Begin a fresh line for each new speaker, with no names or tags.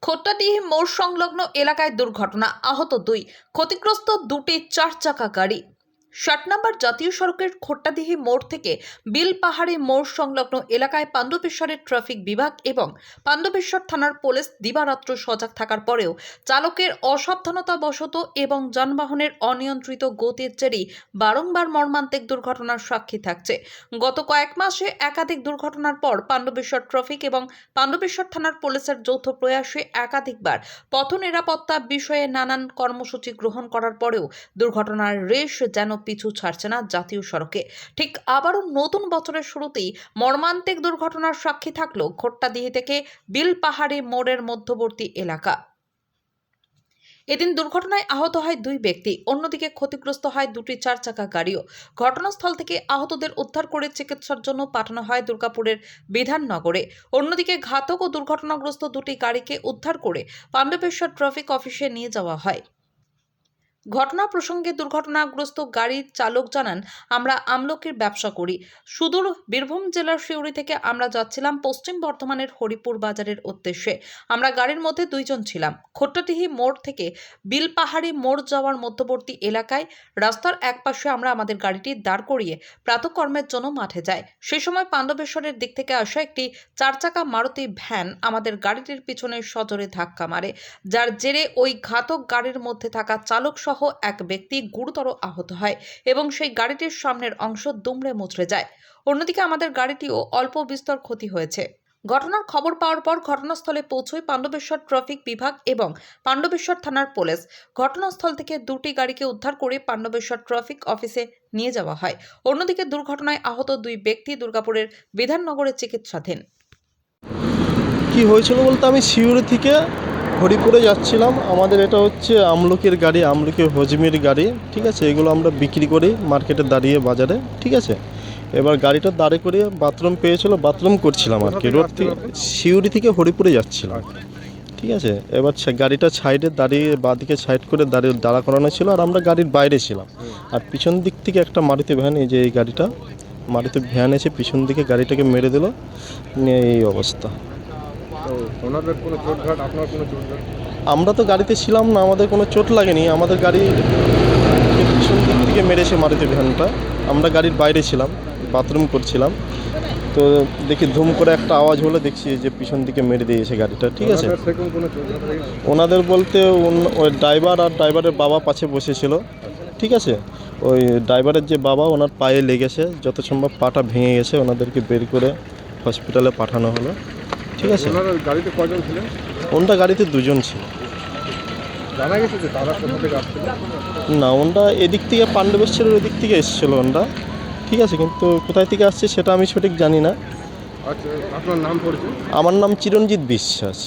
খোট্টাডিহি মোড় সংলগ্ন এলাকায় দুর্ঘটনা, আহত 2, ক্ষতিগ্রস্ত দুটি 4 চাকা গাড়ি। 60 নম্বর জাতীয় সড়কের খোট্টাডিহি মোড় থেকে বিলপাহাড়ি মোড় সংলগ্ন এলাকায় পাণ্ডবেশ্বরের ট্রাফিক বিভাগ এবং পাণ্ডবেশ্বর থানার পুলিশ দিবারাত্র সজাগ থাকার পরেও চালকের অসাবধানতাবশত এবং যানবাহনের অনিয়ন্ত্রিত গতির জেরেই বারংবার মর্মান্তিক দুর্ঘটনার সাক্ষী থাকছে। গত কয়েক মাসে একাধিক দুর্ঘটনার পর পাণ্ডবেশ্বর ট্রাফিক এবং পাণ্ডবেশ্বর থানার পুলিশের যৌথ প্রয়াসে একাধিকবার পথ নিরাপত্তা বিষয়ে নানান কর্মসূচি গ্রহণ করার পরেও দুর্ঘটনার রেশ যেন পিছু ছাড়ছে না জাতীয় সড়কে। ঠিক আবারও নতুন বছরের শুরুতেই মর্মান্তিক দুর্ঘটনার সাক্ষী থাকলো খোট্টাডিহি থেকে বিলপাহাড়ি মোড়ের মধ্যবর্তী এলাকা। এদিন দুর্ঘটনায় আহত হয় 2 ব্যক্তি, অন্যদিকে ক্ষতিগ্রস্ত হয় দুটি 4 চাকা গাড়িও। ঘটনাস্থল থেকে আহতদের উদ্ধার করে চিকিৎসার জন্য পাঠানো হয় দুর্গাপুরের বিধাননগরে। অন্যদিকে ঘাতক ও দুর্ঘটনাগ্রস্ত দুটি গাড়িকে উদ্ধার করে পাণ্ডবেশ্বর ট্রাফিক অফিসে নিয়ে যাওয়া হয়। ঘটনা প্রসঙ্গে দুর্ঘটনাগ্রস্ত গাড়ির চালক জানান, আমরা আমলকির ব্যবসা করি। সুদূর বীরভূম জেলার সিউড়ি থেকে আমরা যাচ্ছিলাম পশ্চিম বর্ধমানের হরিপুর বাজারের উদ্দেশ্যে। আমরা গাড়ির মধ্যে 2 জন ছিলাম। খোট্টাডিহি মোড় থেকে বিলপাহাড়ি মোড় যাওয়ার মধ্যবর্তী এলাকায় রাস্তার একপাশে আমরা আমাদের গাড়িটি দাঁড় করিয়ে প্রাতঃকর্মের জন্য মাঠে যাই। সেই সময় পাণ্ডবেশ্বরের দিক থেকে আসা একটি 4 চাকা মারুতি ভ্যান আমাদের গাড়িটির পিছনে সজোরে ধাক্কা মারে, যার জেরে ওই ঘাতক গাড়ির মধ্যে থাকা চালক সহ এক ব্যক্তি গুরুতর আহত হয় এবং সেই গাড়িটির সামনের অংশ দুমড়ে মুচড়ে যায়। অন্যদিকে আমাদের গাড়িটিও অল্প বিস্তর ক্ষতি হয়েছে। ঘটনার খবর পাওয়ার পর ঘটনাস্থলে পৌঁছয় পাণ্ডবেশ্বর ট্রাফিক বিভাগ এবং পাণ্ডবেশ্বর থানার পুলিশ। ঘটনাস্থল থেকে দুটি গাড়িকে উদ্ধার করে পাণ্ডবেশ্বর ট্রাফিক অফিসে নিয়ে যাওয়া হয়। অন্যদিকে দুর্ঘটনায় আহত 2 ব্যক্তি দুর্গাপুরের বিধাননগরে চিকিৎসাধীন।
কি হয়েছিল বলতে, আমি সিউড়ি থেকে হরিপুরে যাচ্ছিলাম। আমাদের এটা হচ্ছে আমলকির গাড়ি, আমলকি হজমির গাড়ি, ঠিক আছে। এগুলো আমরা বিক্রি করি মার্কেটে দাঁড়িয়ে বাজারে, ঠিক আছে। এবার গাড়িটা দাঁড়ে করিয়ে বাথরুম পেয়েছিল, বাথরুম করছিলাম আর কি। রোড থেকে সিউড়ি থেকে হরিপুরে যাচ্ছিলাম, ঠিক আছে। এবার গাড়িটা সাইডে দাঁড়িয়ে বাঁদিকে সাইড করে দাঁড়া করানো ছিল, আর আমরা গাড়ির বাইরে ছিলাম। আর পিছন দিক থেকে একটা মারুতি ভ্যান, এই যে এই গাড়িটা মারুতি ভ্যান এসে পিছন দিকে গাড়িটাকে মেরে দিল, নিয়ে এই অবস্থা। আমরা তো গাড়িতে ছিলাম না, আমাদের কোনো চোট লাগেনি। আমাদের গাড়ি পিছন দিক থেকে মেরেছে মারুতি ভ্যানটা। আমরা গাড়ির বাইরে ছিলাম, বাথরুম করছিলাম, তো দেখি ধুম করে একটা আওয়াজ হলো, দেখছি যে পিছন দিকে মেরে দিয়েছে গাড়িটা, ঠিক আছে। ওনাদের বলতে ওই ড্রাইভার আর ড্রাইভারের বাবা পাশে বসেছিল, ঠিক আছে। ওই ড্রাইভারের যে বাবা, ওনার পায়ে লেগেছে, যত সম্ভব পাটা ভেঙে গেছে। ওনাদেরকে বের করে হসপিটালে পাঠানো হলো, ঠিক আছে।
গাড়িতে কয়জন ছিলেন?
ওনটা গাড়িতে 2 জন ছিল।
জানা গেছে যে তারা কোথা থেকে আসছিল?
না, ওনটা এদিক থেকে পাণ্ডবেশ্বরের ওদিক থেকে এসেছিল ওনটা, ঠিক আছে। কিন্তু কোথায় থেকে আসছে সেটা আমি সঠিক জানি না।
আচ্ছা, আপনার নাম পড়েছে?
আমার নাম চিরঞ্জিত বিশ্বাস।